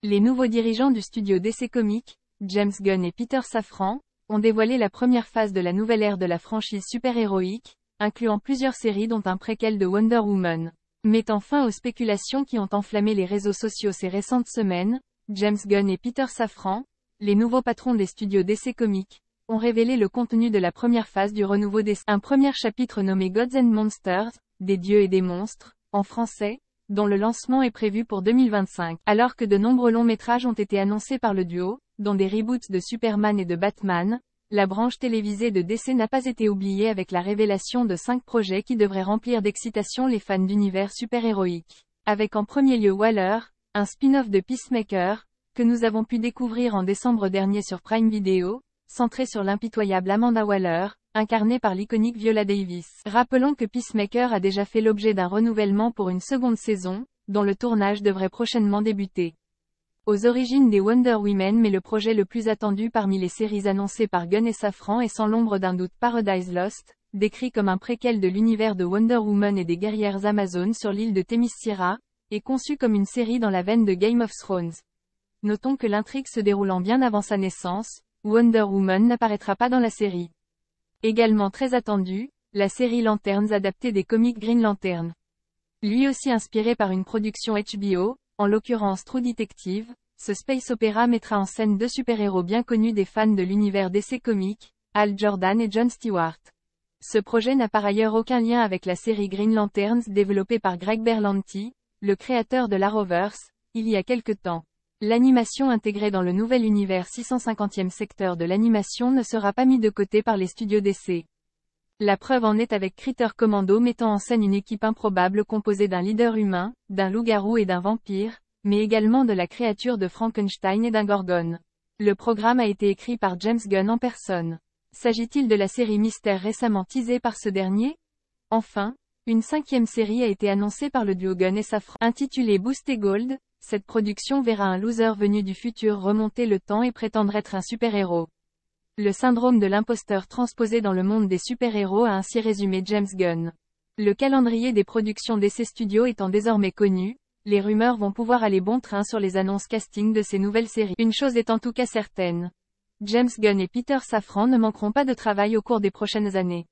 Les nouveaux dirigeants du studio DC Comics, James Gunn et Peter Safran, ont dévoilé la première phase de la nouvelle ère de la franchise super-héroïque, incluant plusieurs séries dont un préquel de Wonder Woman. Mettant fin aux spéculations qui ont enflammé les réseaux sociaux ces récentes semaines, James Gunn et Peter Safran, les nouveaux patrons des studios DC Comics, ont révélé le contenu de la première phase du renouveau DC. Un premier chapitre nommé Gods and Monsters, des dieux et des monstres, en français, dont le lancement est prévu pour 2025. Alors que de nombreux longs métrages ont été annoncés par le duo, dont des reboots de Superman et de Batman, la branche télévisée de DC n'a pas été oubliée avec la révélation de 5 projets qui devraient remplir d'excitation les fans d'univers super-héroïque. Avec en premier lieu Waller, un spin-off de Peacemaker, que nous avons pu découvrir en décembre dernier sur Prime Video, centré sur l'impitoyable Amanda Waller, incarnée par l'iconique Viola Davis. Rappelons que Peacemaker a déjà fait l'objet d'un renouvellement pour une seconde saison, dont le tournage devrait prochainement débuter. Aux origines des Wonder Women, mais le projet le plus attendu parmi les séries annoncées par Gunn et Safran est sans l'ombre d'un doute Paradise Lost, décrit comme un préquel de l'univers de Wonder Woman et des guerrières Amazones sur l'île de Themyscira, et conçu comme une série dans la veine de Game of Thrones. Notons que l'intrigue se déroulant bien avant sa naissance, Wonder Woman n'apparaîtra pas dans la série. Également très attendue, la série Lanterns adaptée des comics Green Lantern. Lui aussi inspiré par une production HBO, en l'occurrence True Detective, ce space opéra mettra en scène 2 super-héros bien connus des fans de l'univers DC Comics, Hal Jordan et Jon Stewart. Ce projet n'a par ailleurs aucun lien avec la série Green Lanterns développée par Greg Berlanti, le créateur de l'Arrowverse, il y a quelque temps. L'animation intégrée dans le nouvel univers 650e secteur de l'animation ne sera pas mis de côté par les studios DC. La preuve en est avec Critter Commando mettant en scène une équipe improbable composée d'un leader humain, d'un loup-garou et d'un vampire, mais également de la créature de Frankenstein et d'un gorgone. Le programme a été écrit par James Gunn en personne. S'agit-il de la série Mystère récemment teasée par ce dernier? Enfin, une 5e série a été annoncée par le duo Gunn et Safran. Intitulée Booster Gold, cette production verra un loser venu du futur remonter le temps et prétendre être un super-héros. Le syndrome de l'imposteur transposé dans le monde des super-héros a ainsi résumé James Gunn. Le calendrier des productions DC Studios étant désormais connu, les rumeurs vont pouvoir aller bon train sur les annonces casting de ces nouvelles séries. Une chose est en tout cas certaine. James Gunn et Peter Safran ne manqueront pas de travail au cours des prochaines années.